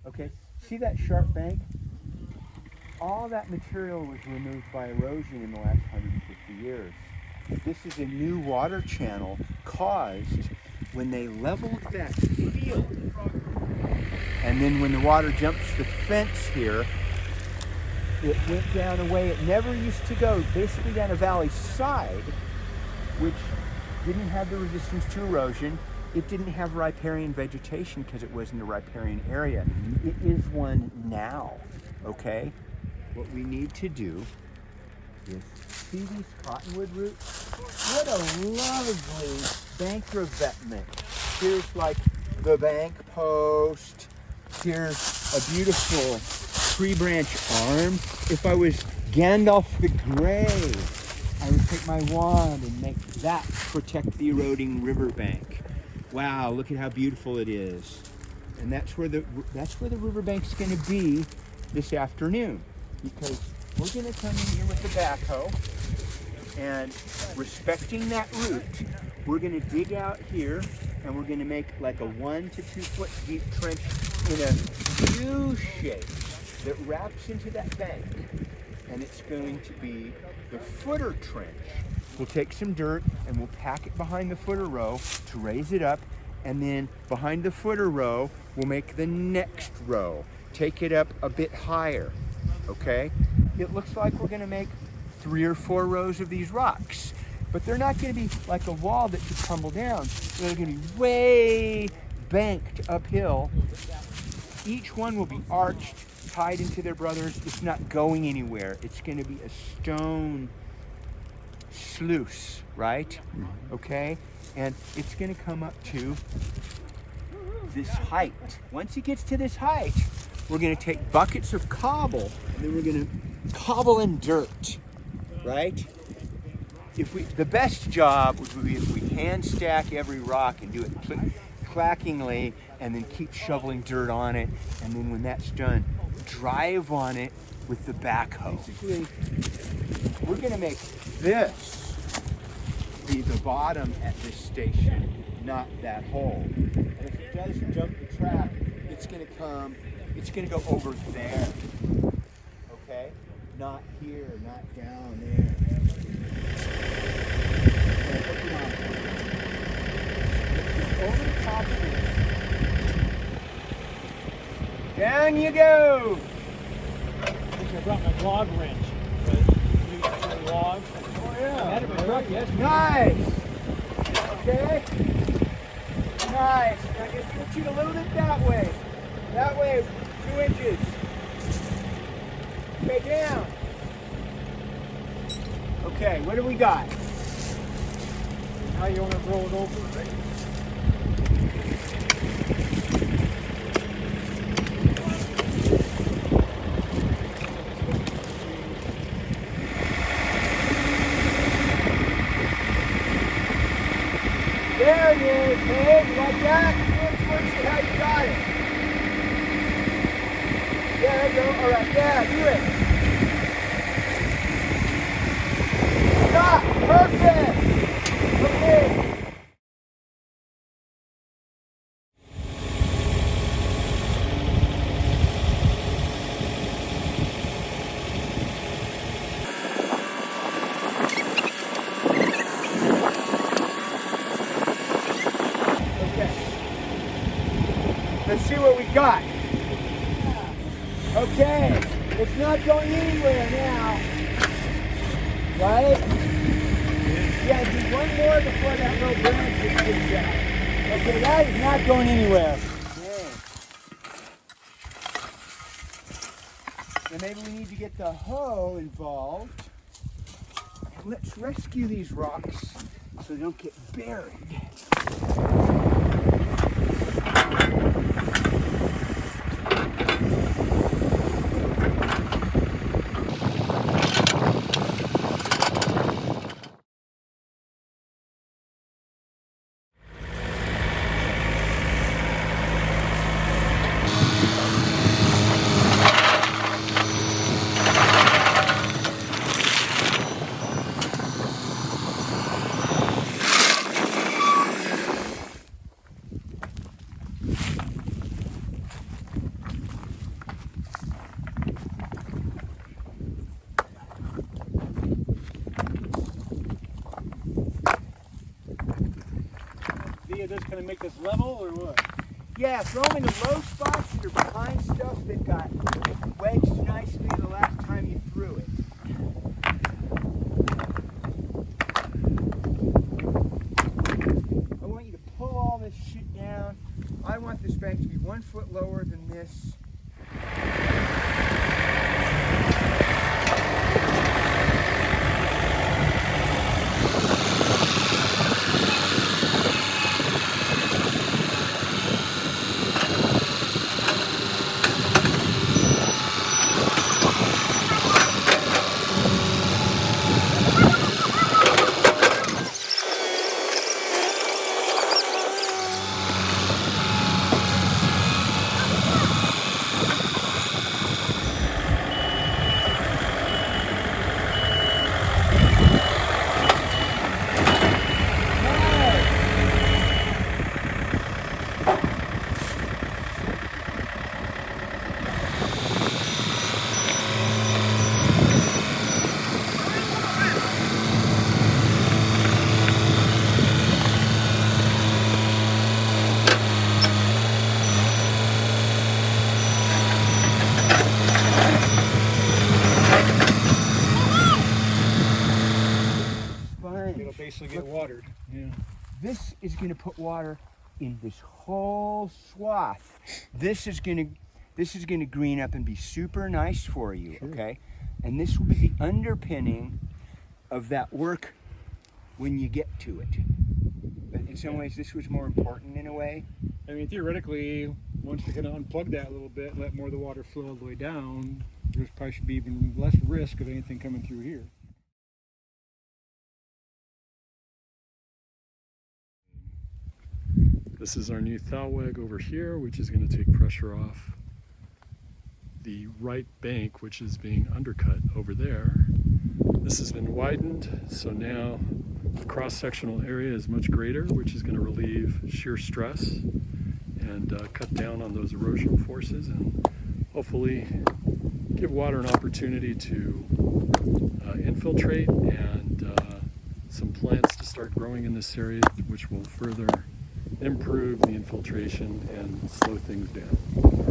Okay, see that sharp bank? All that material was removed by erosion in the last 150 years. This is a new water channel caused when they leveled that field. And then when the water jumps the fence here, it went down a way it never used to go, basically down a valley side, which didn't have the resistance to erosion. It didn't have riparian vegetation because it wasn't a riparian area. It is one now, okay? What we need to do is see these cottonwood roots? What a lovely bank revetment. Here's like the bank post. Here's a beautiful tree branch arm. If I was Gandalf the Grey, I would take my wand and make that protect the eroding riverbank. Wow, look at how beautiful it is. And that's where the riverbank's gonna be this afternoon, because we're gonna come in here with the backhoe and, respecting that root, we're gonna dig out here and we're gonna make like a 1 to 2 foot deep trench in a U shape that wraps into that bank. And it's going to be the footer trench. We'll take some dirt and we'll pack it behind the footer row to raise it up, and then behind the footer row, we'll make the next row. Take it up a bit higher, okay? It looks like we're gonna make 3 or 4 rows of these rocks, but they're not gonna be like a wall that could tumble down. They're gonna be way banked uphill. Each one will be arched, tied into their brothers. It's not going anywhere. It's gonna be a stone sluice, right? Okay? And it's gonna come up to this height. Once it gets to this height, we're gonna take buckets of cobble and then we're gonna cobble in dirt, right? The best job would be if we hand stack every rock and do it clackingly and then keep shoveling dirt on it, and then when that's done, drive on it with the backhoe. Basically, we're gonna make this be the bottom at this station, not that hole. And if it does jump the track, it's gonna go over there, okay? Not here, not down there. Over the top of it. Down you go! I think I brought my log wrench. But logs. Oh yeah. I had it in my truck yesterday. Nice! Okay? Nice. Now just shoot a little bit that way. That way, 2 inches. Okay, down. Okay, what do we got? Now you want to roll it over, right? There it is, hey, you like that? Let's see how you got it. There you go, all right, yeah, do it. Stop, perfect. Okay. Let's see what we got. Okay, it's not going anywhere now. Right? Yeah, do one more before that little branch gets out. Okay, that is not going anywhere. Okay. And maybe we need to get the hoe involved. And let's rescue these rocks so they don't get buried. idea just kind of make this level or what? Yeah, throw them in the low spots that are behind stuff that got wedged nicely the last time you threw it. I want you to pull all this shit down. I want this bank to be 1 foot lower than this. It'll basically get watered. Yeah. This is going to put water in this whole swath. This is going to green up and be super nice for you, Sure. okay? And this will be the underpinning of that work when you get to it. But in some ways, this was more important in a way. I mean, theoretically, once you kind of unplug that a little bit, let more of the water flow all the way down, there's probably should be even less risk of anything coming through here. This is our new thalweg over here, which is going to take pressure off the right bank, which is being undercut over there. This has been widened, so now the cross-sectional area is much greater, which is going to relieve shear stress and cut down on those erosional forces and hopefully give water an opportunity to infiltrate and some plants to start growing in this area, which will further improve the infiltration and slow things down.